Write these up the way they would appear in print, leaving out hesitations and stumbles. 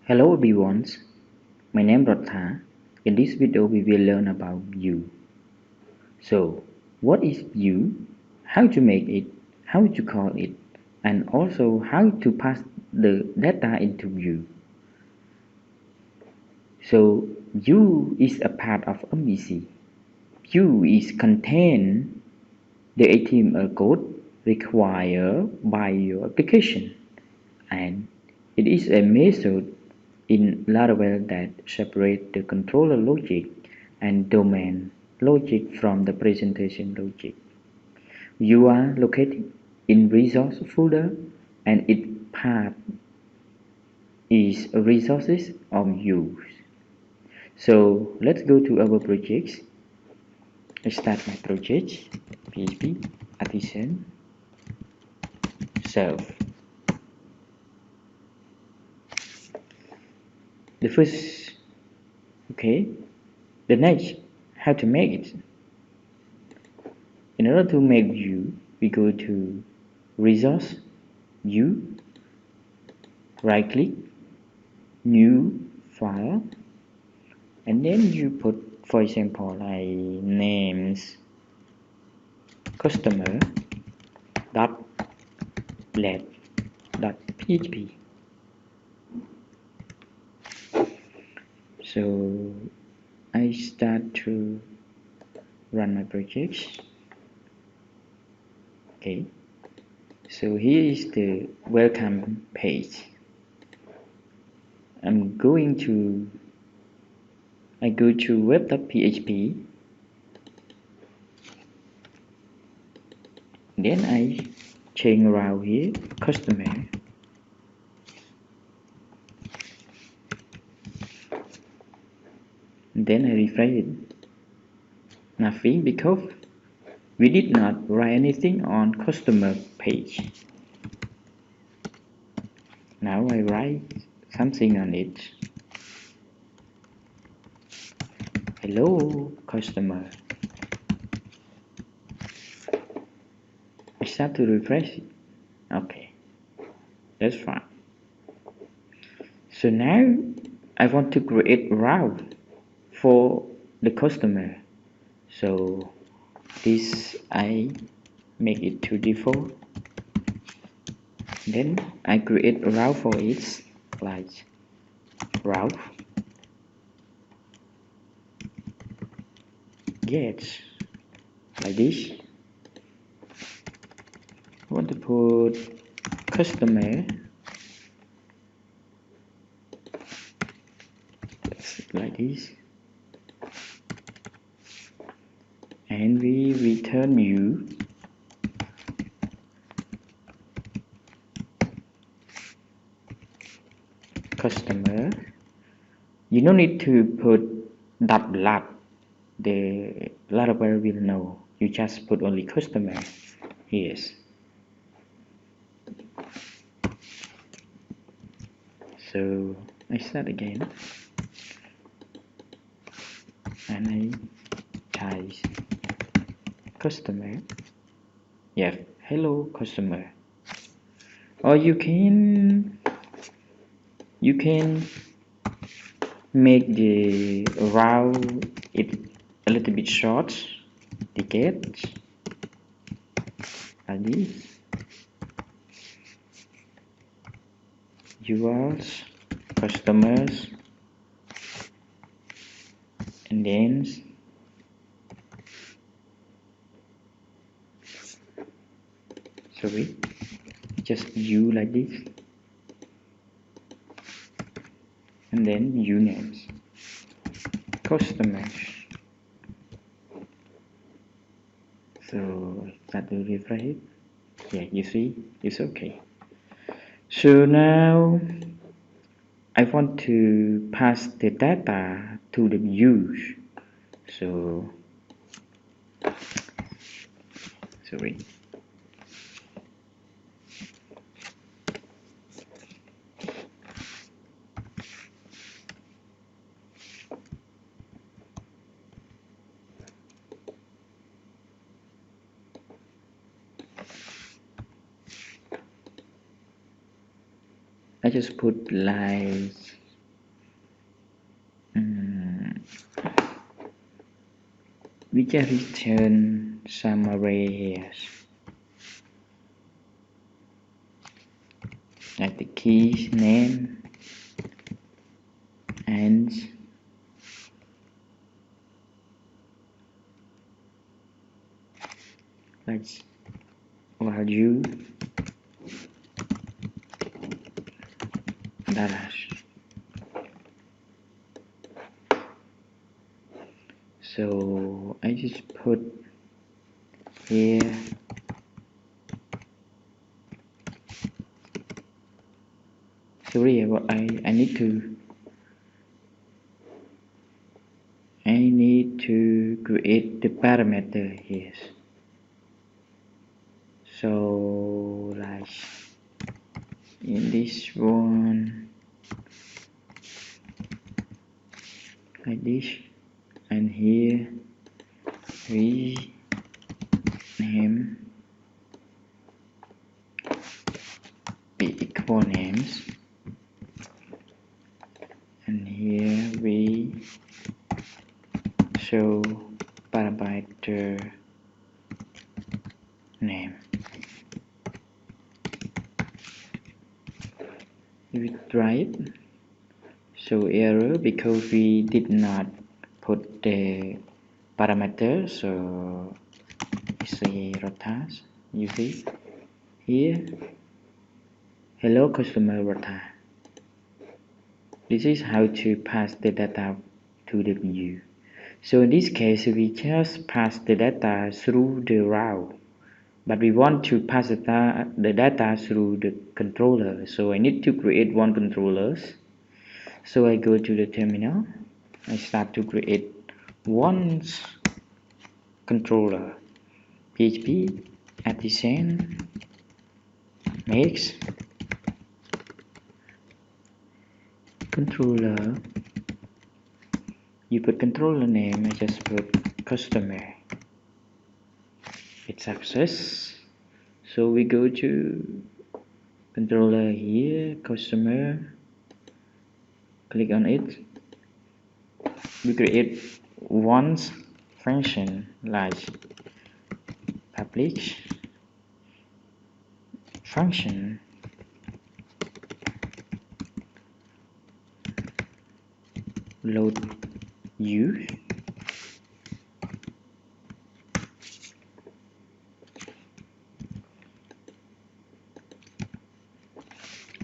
Hello everyone, my name is Ratha. In this video we will learn about view. So what is view, how to make it, how to call it, and also how to pass the data into view. So view is a part of MVC. View is contain the HTML code required by your application, and it is a method in Laravel that separates the controller logic and domain logic from the presentation logic. You are located in resource folder and its path is resources of use. So let's go to our projects. I start my project PHP artisan self. The first, okay, the next, how to make it. In order to make view, we go to resource, view, right click, new file, and then you put, for example, like names customer dot let dot php. So I start to run my projects. Okay, so here is the welcome page. I go to web.php, then I change around here customer, then I refresh it. Nothing, because we did not write anything on customer page. Now I write something on it. Hello customer. I start to refresh it. Okay, that's fine. So now I want to create a route for the customer. So this I make it to default. Then I create a route for it, like route get, like this. I want to put customer like this, and we return you customer. You don't need to put double, the Laravel will know. You just put only customer. Yes. So I start again, and I type customer. Yeah, hello customer. Or you can make the route it a little bit short, the get like this. Yours, customers, and then sorry, just you like this, and then you names customers. So start to refresh it. Yeah, you see, it's okay. So now I want to pass the data to the views. So sorry. I just put like we just return some array here, like the key name and let's value dash. So I just put here sorry, what I need to create the parameter here. So like in this one like this, and here we name be equal names, and here we show parameter name. We try it. So error because we did not put the parameter, so it's a rotas. You see here, hello customer rota. This is how to pass the data to the view. So in this case, we just pass the data through the route, but we want to pass the data through the controller. So I need to create one controller. So I go to the terminal. I start to create one controller. PHP artisan makes controller. You put controller name. I just put customer. It's success. So we go to controller here, customer. Click on it. We create one function like public function load use.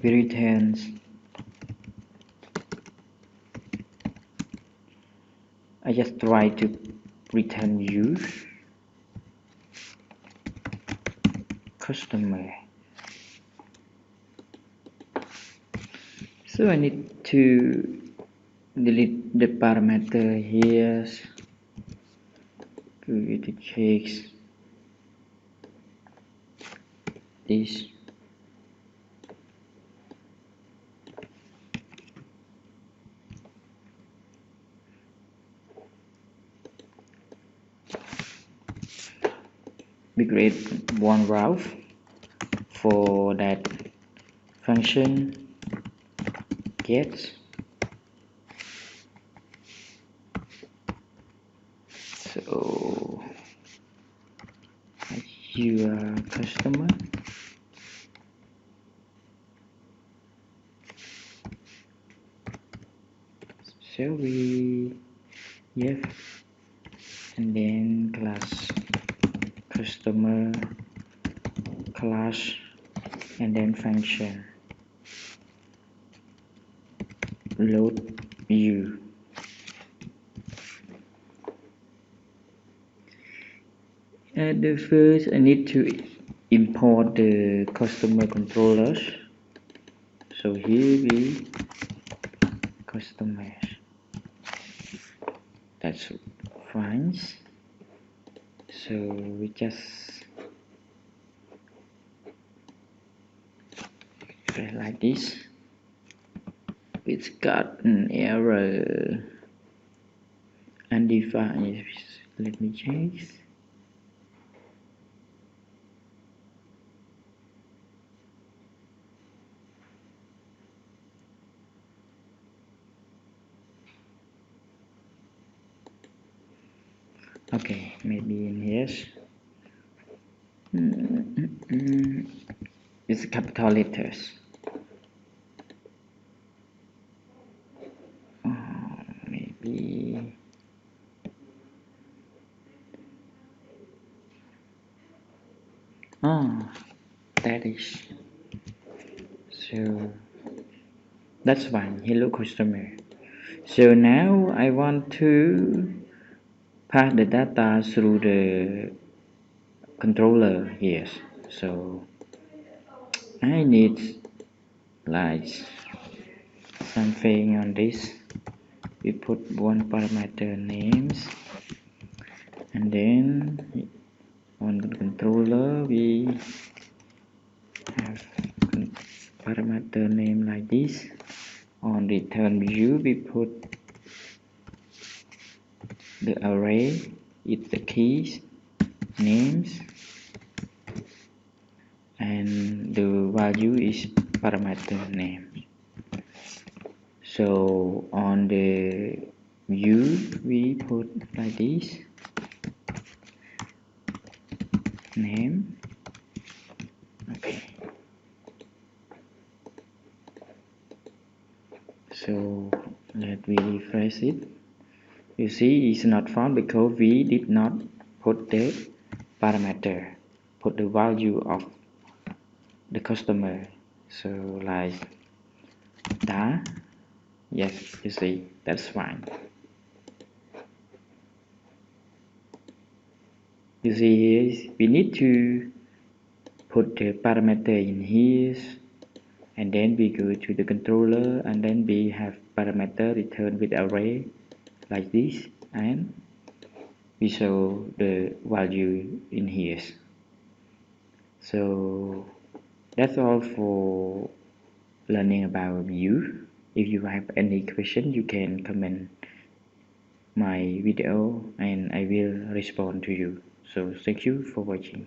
We returns I just try to return use customer. So I need to delete the parameter here. Create the checks this. We create one route for that function get. So your customer so we and then class customer class and then function load view. At the first I need to import the customer controllers. So here we customers. That's fine. So we just like this. It's got an error undefined. Let me change. Okay, maybe in here it's capital letters. Maybe oh, that is so. That's fine. Hello, customer. So now I want to pass the data through the controller here. So I need like something on this. We put one parameter names, and then on the controller we have parameter name like this. On return view we put the array, it's the keys, names, and the value is parameter name. So on the view we put like this, name. Okay, so let we refresh it. You see it's not found because we did not put the parameter, put the value of the customer. So like that. Yes, you see, that's fine. You see here, we need to put the parameter in here, and then we go to the controller, and then we have parameter return with array like this, and we show the value in here. So that's all for learning about view. If you have any question, you can comment my video and I will respond to you. So thank you for watching.